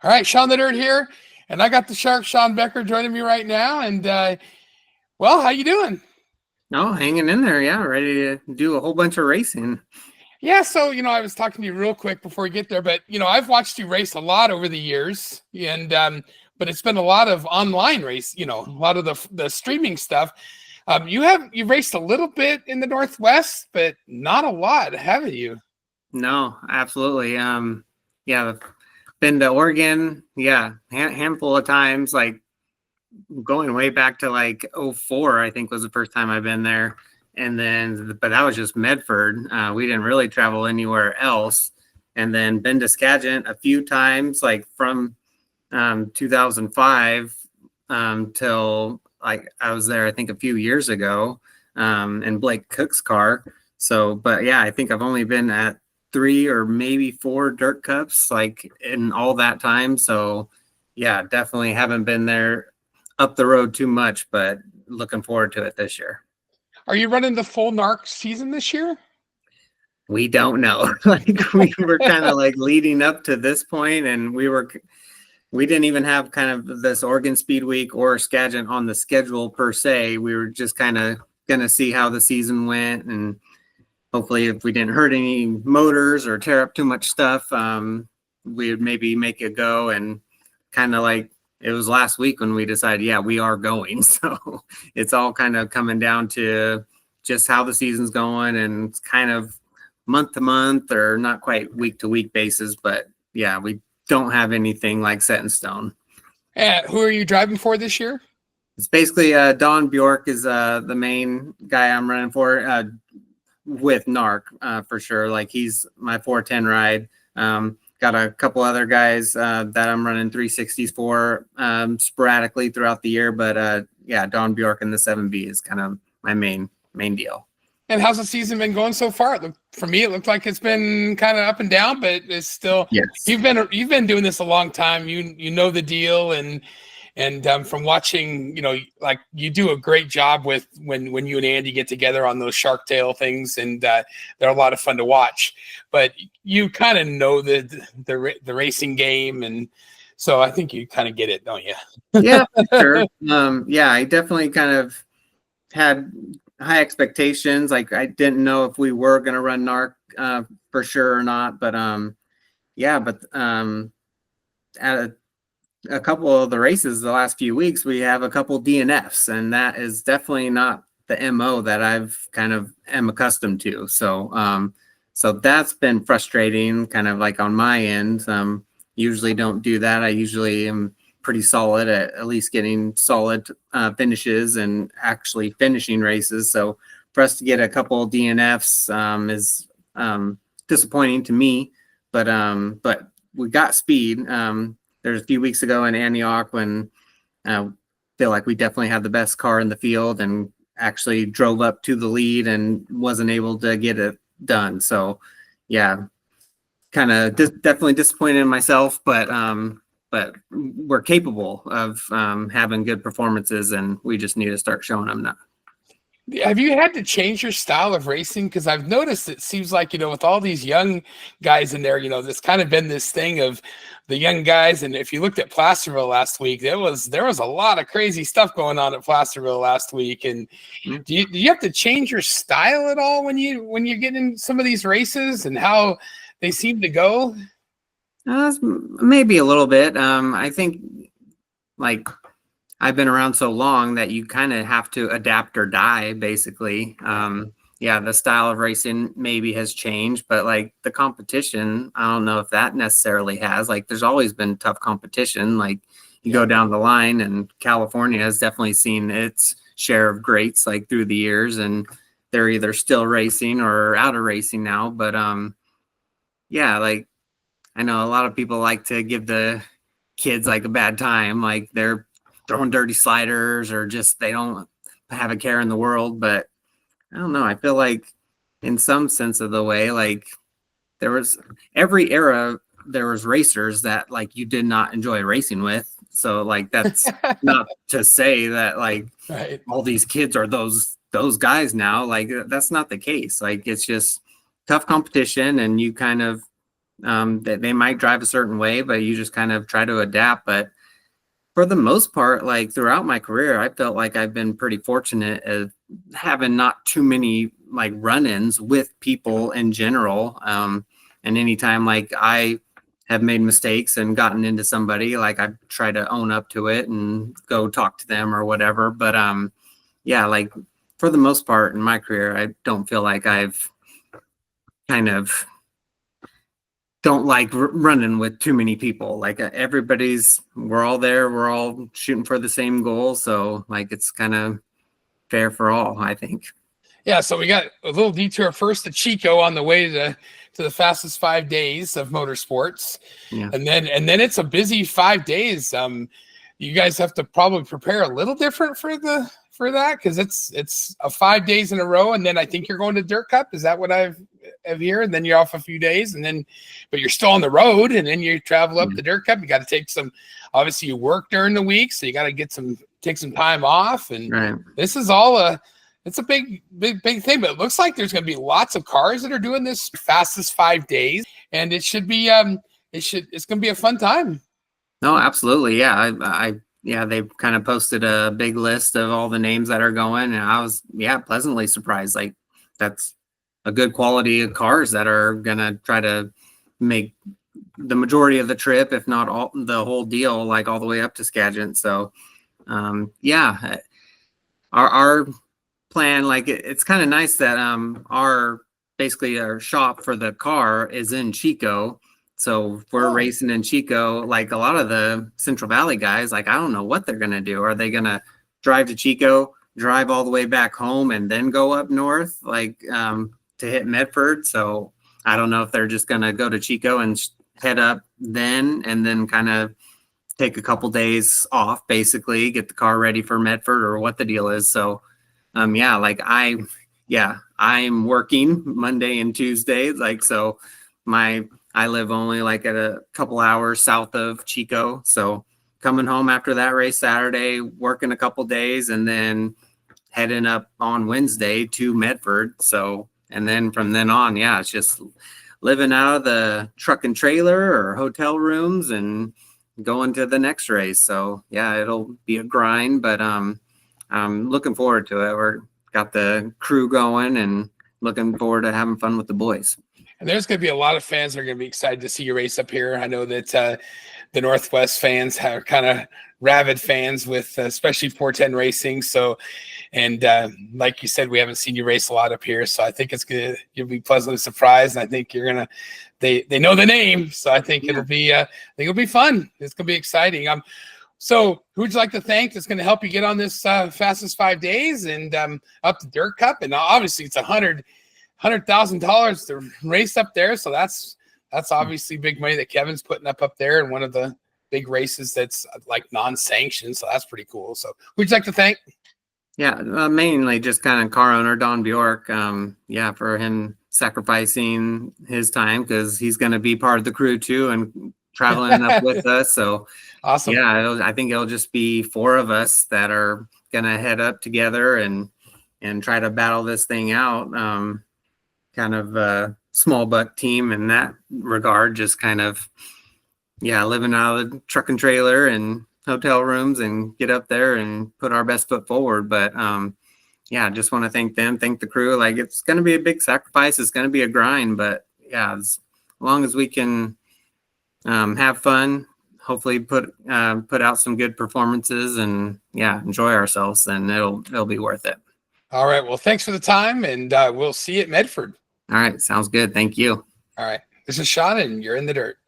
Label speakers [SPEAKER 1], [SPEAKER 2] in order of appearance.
[SPEAKER 1] All right, Shaun the Dirt here, and I got the Shark, Sean Becker, joining me right now. And well, how you doing?
[SPEAKER 2] Oh, hanging in there, yeah, ready to do a whole bunch of racing.
[SPEAKER 1] Yeah, so I was talking to you real quick before we get there, but I've watched you race a lot over the years, and but it's been a lot of online race, a lot of the streaming stuff. You've raced a little bit in the Northwest, but not a lot, haven't you?
[SPEAKER 2] No, absolutely. Yeah, been to Oregon, yeah, handful of times, like going way back to like '04, I think was the first time I've been there. And then, but that was just Medford. We didn't really travel anywhere else. And then been to Skagit a few times, like from 2005 till like I was there, I think a few years ago in Blake Cook's car. So, but yeah, I think I've only been at 3 or maybe 4 dirt cups like in all that time. So yeah, definitely haven't been there up the road too much, but looking forward to it this year.
[SPEAKER 1] Are you running the full NARC season this year?
[SPEAKER 2] We don't know. Like we were kind of like leading up to this point, and we didn't even have kind of this Oregon Speed Week or Skagit on the schedule per se. We were just kind of going to see how the season went, and hopefully if we didn't hurt any motors or tear up too much stuff, we would maybe make it go. And kind of like it was last week when we decided, yeah, we are going. So it's all kind of coming down to just how the season's going, and it's kind of month to month or not quite week to week basis. But yeah, we don't have anything like set in stone.
[SPEAKER 1] Who are you driving for this year?
[SPEAKER 2] It's basically Don Bjork is the main guy I'm running for with NARC for sure. Like he's my 410 ride. Got a couple other guys that I'm running 360s for sporadically throughout the year. But yeah, Don Bjork and the 7B is kind of my main deal.
[SPEAKER 1] And how's the season been going so far? For me, it looked like it's been kind of up and down, but it's still.
[SPEAKER 2] Yes.
[SPEAKER 1] You've been doing this a long time. You know the deal, and from watching, like you do a great job with when you and Andy get together on those Shark Tale things, and they're a lot of fun to watch. But you kind of know the racing game, and so I think you kind of get it, don't you?
[SPEAKER 2] Yeah, sure. Yeah, I definitely kind of had high expectations. Like I didn't know if we were going to run NARC for sure or not, but yeah, but at a couple of the races the last few weeks, we have a couple DNFs, and that is definitely not the MO that I've kind of am accustomed to. So so that's been frustrating kind of like on my end. Usually don't do that. I usually am pretty solid at least getting solid finishes and actually finishing races. So for us to get a couple of DNFs is disappointing to me, but we got speed. There's a few weeks ago in Antioch when I feel like we definitely had the best car in the field and actually drove up to the lead and wasn't able to get it done. So yeah, kind of definitely disappointed in myself, but we're capable of having good performances, and we just need to start showing them now.
[SPEAKER 1] Have you had to change your style of racing? Because I've noticed it seems like, with all these young guys in there, there's kind of been this thing of the young guys. And if you looked at Placerville last week, there was a lot of crazy stuff going on at Placerville last week. And do you have to change your style at all when you're getting some of these races and how they seem to go?
[SPEAKER 2] Maybe a little bit. I think like I've been around so long that you kind of have to adapt or die, basically. Yeah, the style of racing maybe has changed, but like the competition, I don't know if that necessarily has. Like there's always been tough competition. Like you go down the line, and California has definitely seen its share of greats like through the years, and they're either still racing or out of racing now. But yeah, like I know a lot of people like to give the kids like a bad time, like they're throwing dirty sliders or just they don't have a care in the world. But I don't know. I feel like in some sense of the way, like there was every era, there was racers that like you did not enjoy racing with. So like that's not to say that like
[SPEAKER 1] Right.
[SPEAKER 2] all these kids are those guys now. Like that's not the case. Like it's just tough competition, and you kind of that they might drive a certain way, but you just kind of try to adapt. But for the most part, like throughout my career, I felt like I've been pretty fortunate at having not too many like run-ins with people in general. And anytime like I have made mistakes and gotten into somebody, like I try to own up to it and go talk to them or whatever. But yeah, like for the most part in my career, I don't feel like I've kind of don't like running with too many people. Like we're all there. We're all shooting for the same goal. So like, it's kind of fair for all, I think.
[SPEAKER 1] Yeah. So we got a little detour first to Chico on the way to the fastest 5 days of motorsports.
[SPEAKER 2] Yeah.
[SPEAKER 1] And then it's a busy 5 days. You guys have to probably prepare a little different for that, because it's 5 days in a row, and then I think you're going to Dirt Cup. Is that what I've here? And then you're off a few days, and then but you're still on the road, and then you travel up the Dirt Cup. You got to take some. Obviously, you work during the week, so you got to take some time off. And This is all it's a big thing. But it looks like there's going to be lots of cars that are doing this fastest 5 days, and it should be it's going to be a fun time.
[SPEAKER 2] No, absolutely. Yeah. Yeah, they've kind of posted a big list of all the names that are going, and I was, pleasantly surprised. Like, that's a good quality of cars that are gonna try to make the majority of the trip, if not all the whole deal, like all the way up to Skagit. So, our plan, like it's kind of nice that basically our shop for the car is in Chico. So if we're racing in Chico, like a lot of the Central Valley guys, like I don't know what they're going to do. Are they going to drive to Chico, drive all the way back home, and then go up north, like to hit Medford? So I don't know if they're just going to go to Chico and head up then, and then kind of take a couple days off, basically get the car ready for Medford, or what the deal is. So I'm working Monday and Tuesday. Like, so I live only like at a couple hours south of Chico. So coming home after that race Saturday, working a couple days, and then heading up on Wednesday to Medford. So, and then from then on, it's just living out of the truck and trailer or hotel rooms and going to the next race. So it'll be a grind, but I'm looking forward to it. We're got the crew going and looking forward to having fun with the boys.
[SPEAKER 1] And there's going to be a lot of fans that are going to be excited to see you race up here. I know that the Northwest fans are kind of rabid fans with especially 410 racing. So, and like you said, we haven't seen you race a lot up here. So I think you'll be pleasantly surprised. And I think they know the name. So I think it'll be fun. It's going to be exciting. So who would you like to thank that's going to help you get on this fastest 5 days and up the Dirt Cup? And obviously it's $100,000 to race up there. So that's obviously big money that Kevin's putting up there in one of the big races that's like non-sanctioned. So that's pretty cool. So who'd you like to thank?
[SPEAKER 2] Mainly just kind of car owner Don Bjork. For him sacrificing his time, because he's going to be part of the crew too and traveling up with us. So
[SPEAKER 1] awesome.
[SPEAKER 2] I think it'll just be 4 of us that are going to head up together and try to battle this thing out. Kind of a small buck team in that regard, just kind of, living out of the truck and trailer and hotel rooms and get up there and put our best foot forward. But just want to thank them, thank the crew. Like, it's going to be a big sacrifice. It's going to be a grind, but as long as we can have fun, hopefully put out some good performances and enjoy ourselves, then it'll be worth it.
[SPEAKER 1] All right. Well, thanks for the time, and we'll see you at Medford.
[SPEAKER 2] All right. Sounds good. Thank you.
[SPEAKER 1] All right. This is Shaun, and you're in the dirt.